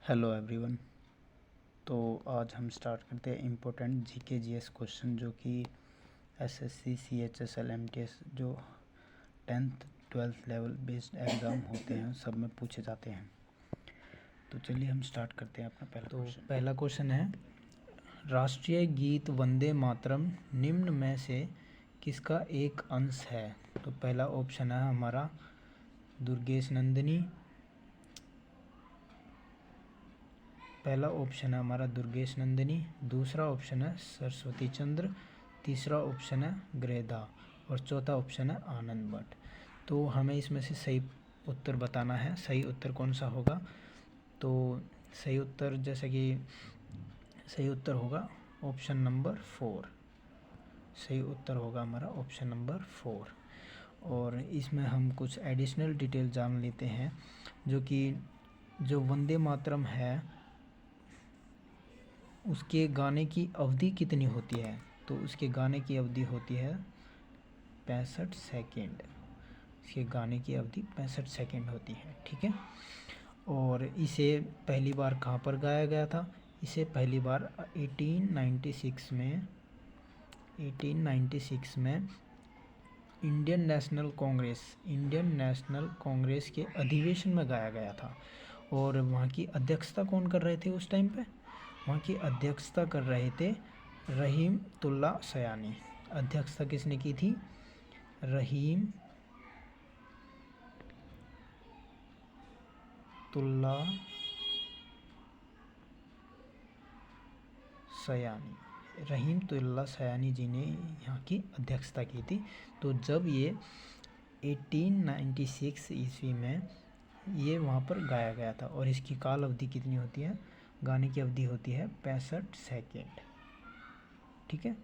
Hello everyone. तो आज हम स्टार्ट करते हैं इम्पोर्टेंट जीके जीएस क्वेश्चन जो कि एसएससी सीएचएसएल एमटीएस जो 10th 12th level based exam होते हैं सब में पूछे जाते हैं। तो चलिए हम स्टार्ट करते हैं अपना पहला क्वेश्चन है, राष्ट्रीय गीत वंदे मातरम निम्न में से किसका एक अंश है? तो पहला ऑप्शन है हमारा दुर्गेश नंदिनी, दूसरा ऑप्शन है सरस्वती चंद्र, तीसरा ऑप्शन है गृहदा और चौथा ऑप्शन है आनंद भट्ट। तो हमें इसमें से सही उत्तर बताना है, सही उत्तर कौन सा होगा। तो सही उत्तर होगा ऑप्शन नंबर 4। सही उत्तर होगा हमारा ऑप्शन नंबर 4। और इसमें हम कुछ एडिशनल डिटेल जान लेते हैं जो वंदे मातरम है उसके गाने की अवधि कितनी होती है। तो उसके गाने की अवधि होती है 65 सेकेंड। इसके गाने की अवधि 65 सेकेंड होती है, ठीक है। और इसे पहली बार कहाँ पर गाया गया था? इसे पहली बार 1896 में इंडियन नेशनल कांग्रेस के अधिवेशन में गाया गया था। और वहाँ की अध्यक्षता कौन कर रहे थे उस टाइम पे? वहाँ की अध्यक्षता कर रहे थे रहीमतुल्ला सयानी। अध्यक्षता किसने की थी? रहीमतुल्ला सयानी जी ने यहाँ की अध्यक्षता की थी। तो जब ये 1896 ईस्वी में ये वहाँ पर गाया गया था। और इसकी काल अवधि कितनी होती है? गाने की अवधि होती है 65 सेकेंड, ठीक है।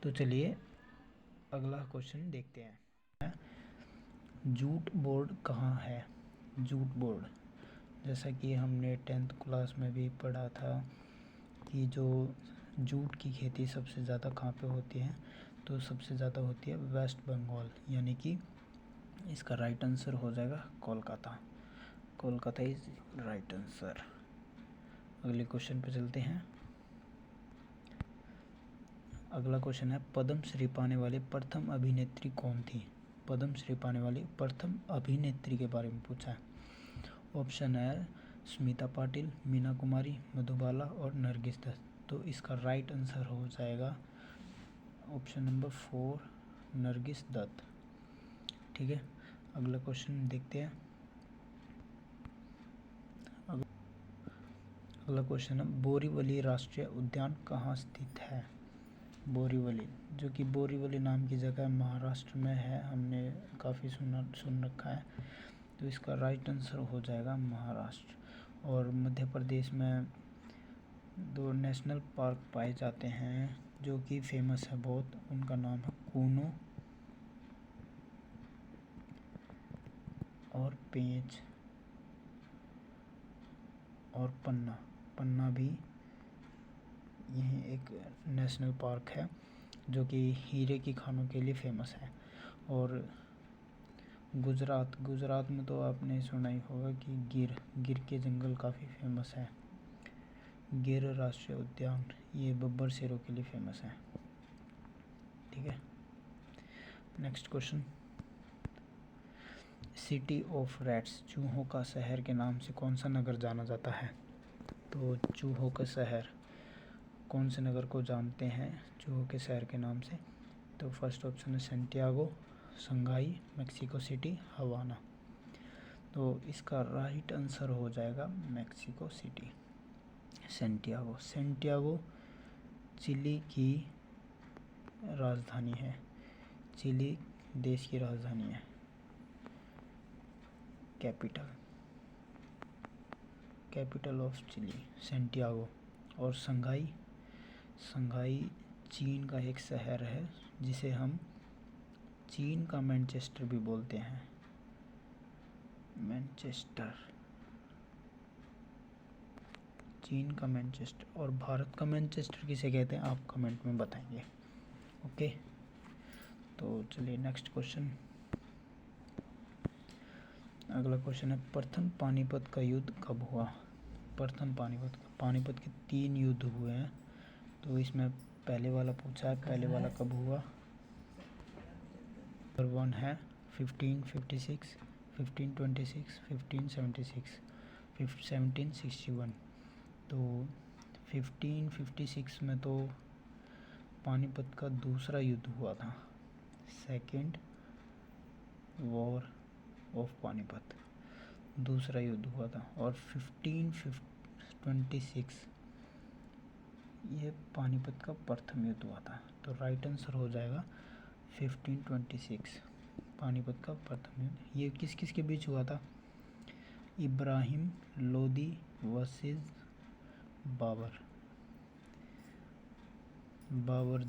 तो चलिए अगला क्वेश्चन देखते हैं। जूट बोर्ड कहाँ है? जूट बोर्ड, जैसा कि हमने 10th क्लास में भी पढ़ा था कि जो जूट की खेती सबसे ज़्यादा कहाँ पे होती है, तो सबसे ज़्यादा होती है वेस्ट बंगाल, यानी कि इसका राइट आंसर हो जाएगा Kolkata. Kolkata is right answer. अगले क्वेश्चन पे चलते हैं। अगला क्वेश्चन है, पद्म श्री पाने वाली प्रथम अभिनेत्री कौन थी? पद्म श्री पाने वाली प्रथम अभिनेत्री के बारे में पूछा है। ऑप्शन है स्मिता पाटिल, मीना कुमारी, मधुबाला और नरगिस दत्त। तो इसका राइट आंसर हो जाएगा ऑप्शन नंबर 4 नरगिस दत्त, ठीक है। अगला क्वेश्चन देखते हैं। अगला क्वेश्चन है, बोरीवली राष्ट्रीय उद्यान कहाँ स्थित है? बोरीवली, जो कि बोरीवली नाम की जगह महाराष्ट्र में है, हमने काफ़ी सुन रखा है। तो इसका राइट आंसर हो जाएगा महाराष्ट्र। और मध्य प्रदेश में 2 नेशनल पार्क पाए जाते हैं जो कि फेमस है बहुत। उनका नाम है कूनो और पेंच और पन्ना भी यही एक नेशनल पार्क है जो कि हीरे की खानों के लिए फेमस है। और गुजरात में तो आपने सुना ही होगा कि गिर के जंगल काफ़ी फेमस है। गिर राष्ट्रीय उद्यान ये बब्बर शेरों के लिए फेमस है, ठीक है। Next question, city of rats, चूहों का शहर के नाम से कौन सा नगर जाना जाता है? तो चूहों का शहर, कौन से नगर को जानते हैं चूहों के शहर के नाम से? तो फर्स्ट ऑप्शन है सैंटियागो, संघाई, मेक्सिको सिटी, हवाना। तो इसका राइट आंसर हो जाएगा मेक्सिको सिटी। सैंटियागो चिली की राजधानी है, चिली देश की राजधानी है, कैपिटल ऑफ चिली सैंटियागो। और संघाई चीन का एक शहर है जिसे हम चीन का मैनचेस्टर भी बोलते हैं, चीन का मैनचेस्टर। और भारत का मैनचेस्टर किसे कहते हैं आप कमेंट में बताएंगे, ओके। तो चलिए नेक्स्ट क्वेश्चन। अगला क्वेश्चन है, प्रथम पानीपत का युद्ध कब हुआ? प्रथम पानीपत के 3 युद्ध हुए हैं। तो इसमें पहले वाला पूछा है, पहले वाला कब हुआ। नंबर 1 है 1556, 1526, 1576, 1761। तो 1556 में तो पानीपत का दूसरा युद्ध हुआ था, सेकेंड वॉर ऑफ पानीपत, दूसरा युद्ध हुआ था। और 1526 ये पानीपत का प्रथम युद्ध हुआ था। तो राइट आंसर हो जाएगा 1526, पानीपत का प्रथम युद्ध। ये किस किस के बीच हुआ था? इब्राहिम लोदी वर्सेस बाबर,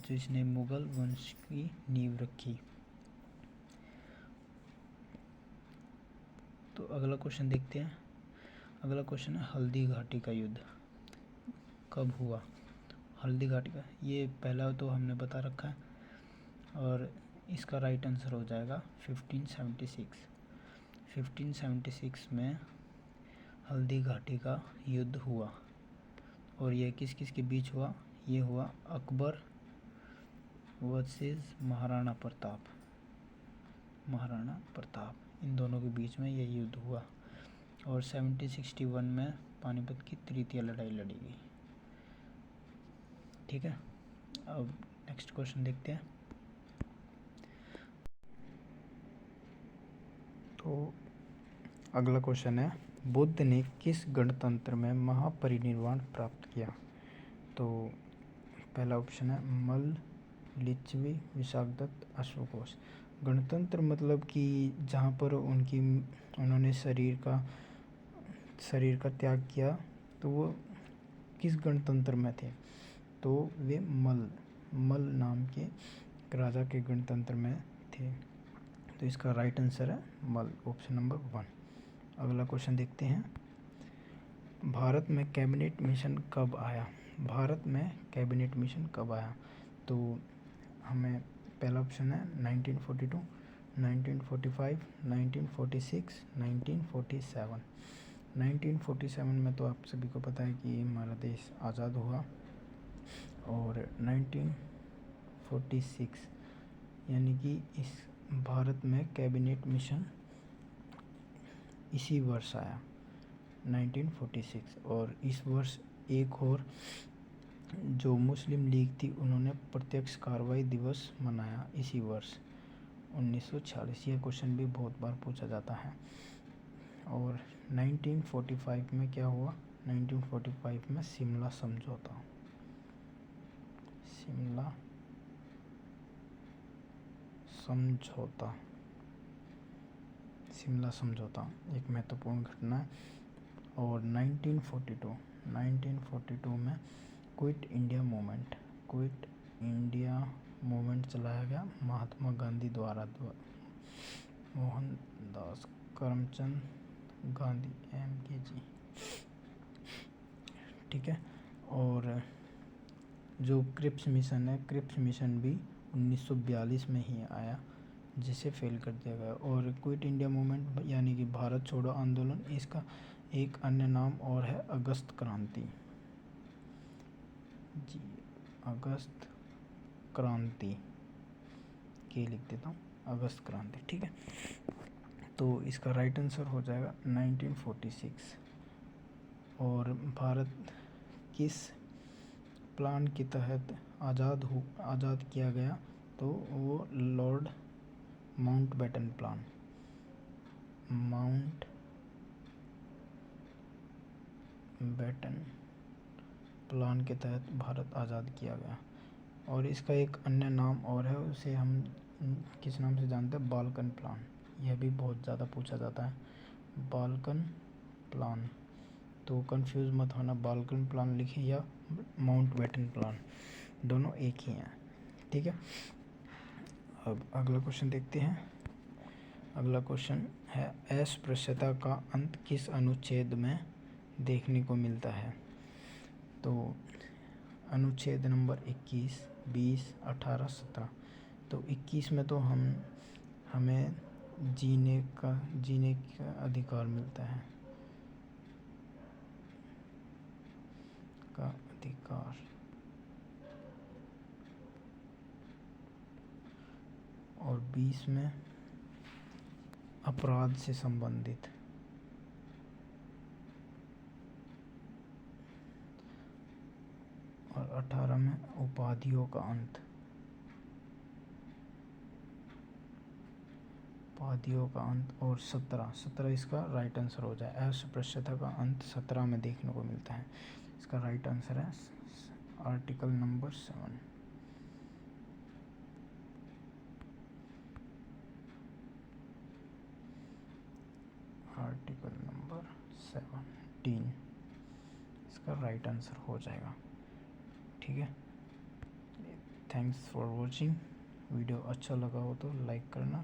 जिसने मुगल वंश की नींव रखी। तो अगला क्वेश्चन देखते हैं। अगला क्वेश्चन है हल्दी घाटी का युद्ध कब हुआ। हल्दी घाटी का, ये पहला तो हमने बता रखा है और इसका राइट आंसर हो जाएगा 1576। 1576 में हल्दी घाटी का युद्ध हुआ। और ये किस किस के बीच हुआ? ये हुआ अकबर वर्सेस महाराणा प्रताप, इन दोनों के बीच में ये युद्ध हुआ। और 1761 में पानीपत की तृतीय लड़ाई लड़ी गई। ठीक है, अब नेक्स्ट क्वेश्चन देखते हैं। तो अगला क्वेश्चन है बुद्ध ने किस गणतंत्र में महापरिनिर्वाण प्राप्त किया। तो पहला ऑप्शन है मल्ल, लिच्छवी, विशाखदत्त, अश्वघोष। गणतंत्र मतलब कि जहाँ पर उन्होंने शरीर का त्याग किया, तो वो किस गणतंत्र में थे? तो वे मल्ल नाम के राजा के गणतंत्र में थे। तो इसका राइट आंसर है मल्ल, ऑप्शन नंबर 1। अगला क्वेश्चन देखते हैं। भारत में कैबिनेट मिशन कब आया। तो हमें पहला ऑप्शन है 1942, 1945, 1946, 1947। 1947 में तो आप सभी को पता है कि हमारा देश आज़ाद हुआ। और 1946 यानी कि इस भारत में कैबिनेट मिशन इसी वर्ष आया 1946। और इस वर्ष एक और जो मुस्लिम लीग थी उन्होंने प्रत्यक्ष कार्रवाई दिवस मनाया इसी वर्ष 1946। यह क्वेश्चन भी बहुत बार पूछा जाता है। और 1945 में क्या हुआ? 1945 में शिमला समझौता एक महत्वपूर्ण घटना है। और 1942 में क्विट इंडिया मूवमेंट चलाया गया महात्मा गांधी द्वारा, मोहनदास करमचंद गांधी MKG। ठीक है। और जो क्रिप्स मिशन भी 1942 में ही आया, जिसे फेल कर दिया गया। और क्विट इंडिया मूवमेंट यानी कि भारत छोड़ो आंदोलन, इसका एक अन्य नाम और है अगस्त क्रांति। जी, अगस्त क्रांति के लिख देता हूँ, अगस्त क्रांति। ठीक है, तो इसका राइट आंसर हो जाएगा 1946। और भारत किस प्लान के तहत आज़ाद किया गया? तो वो लॉर्ड माउंटबेटन प्लान के तहत भारत आज़ाद किया गया। और इसका एक अन्य नाम और है, उसे हम किस नाम से जानते हैं? Balkan plan. यह भी बहुत ज़्यादा पूछा जाता है, बाल्कन प्लान। तो कंफ्यूज मत होना, बाल्कन प्लान लिखें या माउंटबेटन प्लान, दोनों एक ही हैं। ठीक है, अब अगला क्वेश्चन देखते हैं। अगला क्वेश्चन है अस्पृश्यता का अंत किस अनुच्छेद में देखने को मिलता है? तो अनुच्छेद नंबर 21, 20, 18, 17। तो 21 में तो हमें जीने का अधिकार मिलता है। का अधिकार। और 20 में अपराध से संबंधित। और 18 में उपाधियों का अंत। उपाधियों का अंत। और 17 इसका राइट आंसर हो जाए। अस्पृश्यता का अंत 17 में देखने को मिलता है। इसका राइट आंसर है आर्टिकल नंबर 7। आर्टिकल नंबर 17 इसका राइट आंसर हो जाएगा। ठीक है, थैंक्स फॉर वॉचिंग। वीडियो अच्छा लगा हो तो लाइक करना।